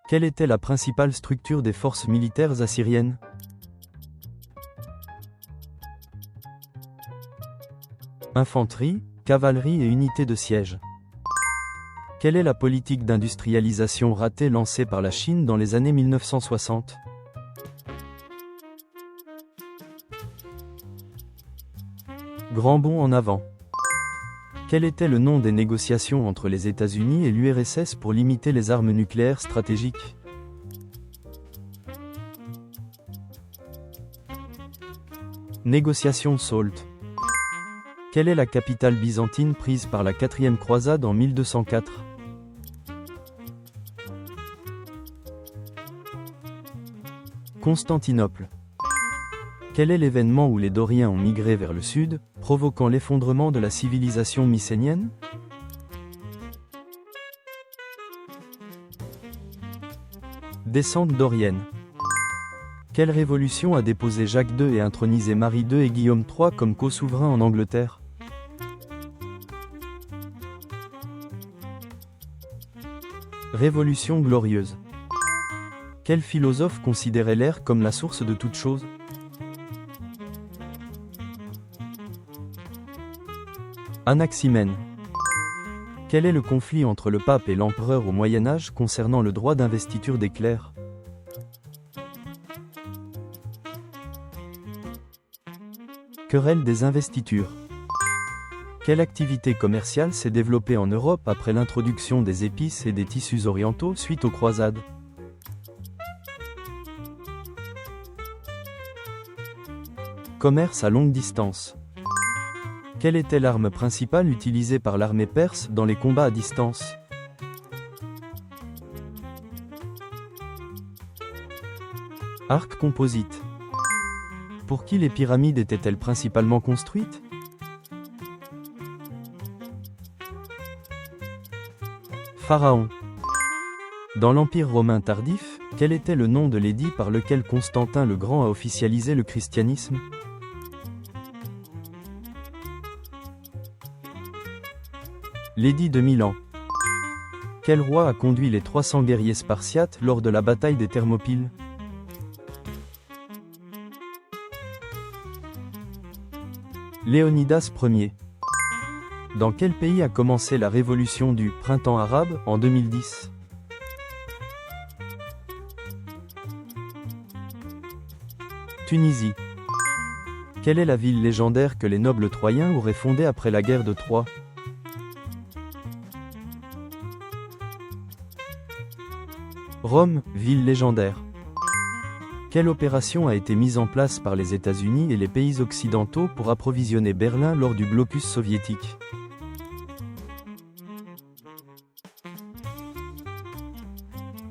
Quelle était la principale structure des forces militaires assyriennes? Infanterie, cavalerie et unités de siège. Quelle est la politique d'industrialisation ratée lancée par la Chine dans les années 1960? Grand bond en avant. Quel était le nom des négociations entre les États-Unis et l'URSS pour limiter les armes nucléaires stratégiques? Négociation SALT. Quelle est la capitale byzantine prise par la 4e croisade en 1204? Constantinople. Quel est l'événement où les Doriens ont migré vers le sud, provoquant l'effondrement de la civilisation mycénienne? Descente dorienne. Quelle révolution a déposé Jacques II et intronisé Marie II et Guillaume III comme co-souverains en Angleterre? Révolution glorieuse. Quel philosophe considérait l'air comme la source de toute chose? Anaximène. Quel est le conflit entre le pape et l'empereur au Moyen Âge concernant le droit d'investiture des clercs? Querelle des investitures. Quelle activité commerciale s'est développée en Europe après l'introduction des épices et des tissus orientaux suite aux croisades? Commerce à longue distance. Quelle était l'arme principale utilisée par l'armée perse dans les combats à distance? Arc composite. Pour qui les pyramides étaient-elles principalement construites? Pharaon. Dans l'Empire romain tardif, quel était le nom de l'édit par lequel Constantin le Grand a officialisé le christianisme? L'édit de Milan. Quel roi a conduit les 300 guerriers spartiates lors de la bataille des Thermopyles? Léonidas Ier. Dans quel pays a commencé la révolution du printemps arabe en 2010? Tunisie. Quelle est la ville légendaire que les nobles troyens auraient fondée après la guerre de Troie? Rome, ville légendaire. Quelle opération a été mise en place par les États-Unis et les pays occidentaux pour approvisionner Berlin lors du blocus soviétique?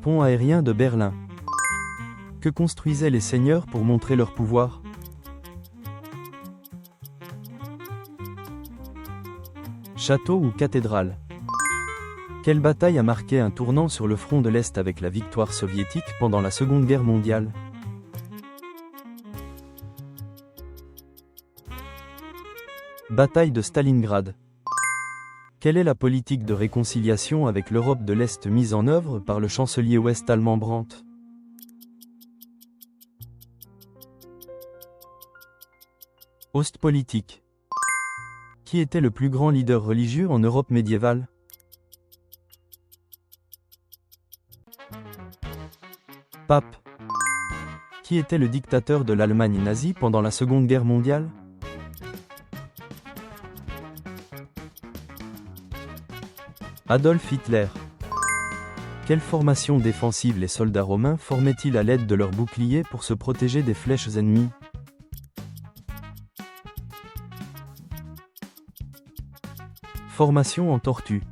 Pont aérien de Berlin. Que construisaient les seigneurs pour montrer leur pouvoir? Château ou cathédrale? Quelle bataille a marqué un tournant sur le front de l'Est avec la victoire soviétique pendant la Seconde Guerre mondiale? Bataille de Stalingrad. Quelle est la politique de réconciliation avec l'Europe de l'Est mise en œuvre par le chancelier ouest-allemand Brandt? Ostpolitik. Qui était le plus grand leader religieux en Europe médiévale? Pape. Qui était le dictateur de l'Allemagne nazie pendant la Seconde Guerre mondiale? Adolf Hitler. Quelle formation défensive les soldats romains formaient-ils à l'aide de leurs boucliers pour se protéger des flèches ennemies? Formation en tortue.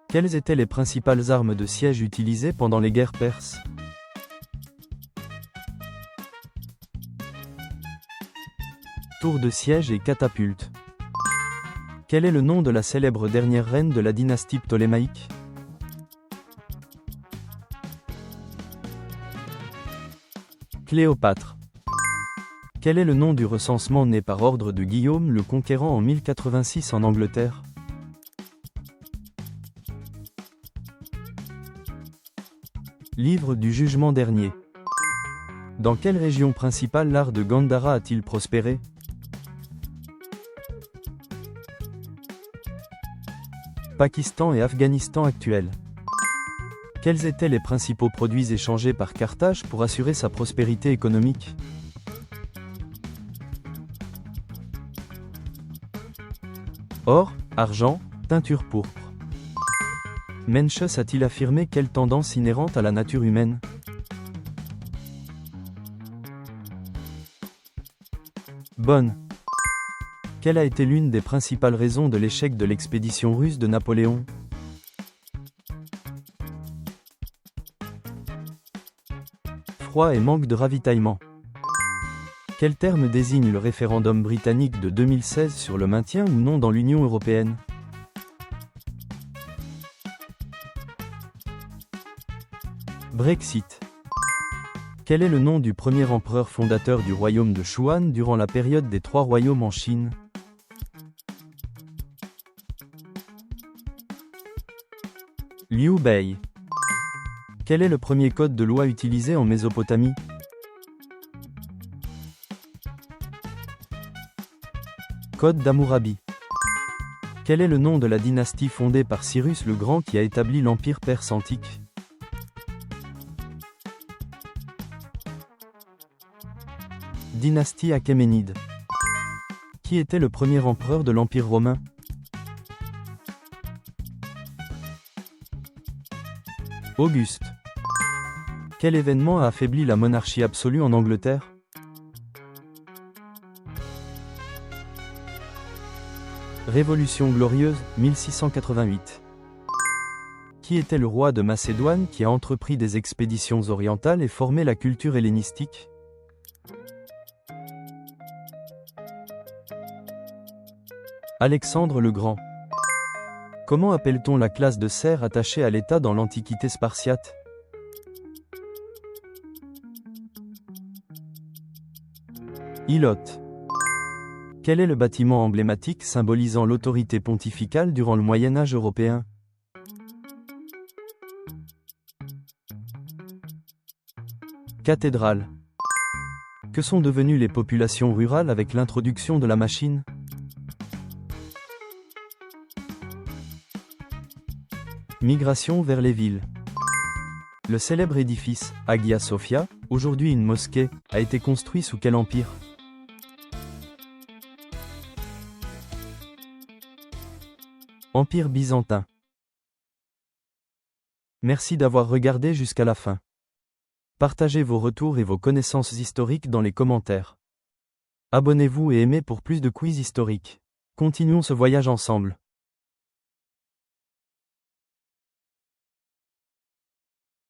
Quelles étaient les principales armes de siège utilisées pendant les guerres perses? Tour de siège et catapulte. Quel est le nom de la célèbre dernière reine de la dynastie ptolémaïque? Cléopâtre. Quel est le nom du recensement né par ordre de Guillaume le Conquérant en 1086 en Angleterre? Livre du jugement dernier. Dans quelle région principale l'art de Gandhara a-t-il prospéré? Pakistan et Afghanistan actuels. Quels étaient les principaux produits échangés par Carthage pour assurer sa prospérité économique? Or, argent, teinture pourpre. Mencius a-t-il affirmé quelle tendance inhérente à la nature humaine? Bonne. Quelle a été l'une des principales raisons de l'échec de l'expédition russe de Napoléon? Froid et manque de ravitaillement. Quel terme désigne le référendum britannique de 2016 sur le maintien ou non dans l'Union européenne? Brexit. Quel est le nom du premier empereur fondateur du royaume de Shuan durant la période des Trois Royaumes en Chine? Liu Bei. Quel est le premier code de loi utilisé en Mésopotamie? Code d'Hammurabi. Quel est le nom de la dynastie fondée par Cyrus le Grand qui a établi l'empire perse antique? Dynastie achéménide. Qui était le premier empereur de l'Empire romain? Auguste. Quel événement a affaibli la monarchie absolue en Angleterre? Révolution glorieuse, 1688. Qui était le roi de Macédoine qui a entrepris des expéditions orientales et formé la culture hellénistique? Alexandre le Grand. Comment appelle-t-on la classe de serfs attachée à l'État dans l'Antiquité spartiate? Ilote. Quel est le bâtiment emblématique symbolisant l'autorité pontificale durant le Moyen Âge européen? Cathédrale. Que sont devenues les populations rurales avec l'introduction de la machine? Migration vers les villes. Le célèbre édifice, Hagia Sophia, aujourd'hui une mosquée, a été construit sous quel empire? Empire byzantin. Merci d'avoir regardé jusqu'à la fin. Partagez vos retours et vos connaissances historiques dans les commentaires. Abonnez-vous et aimez pour plus de quiz historiques. Continuons ce voyage ensemble.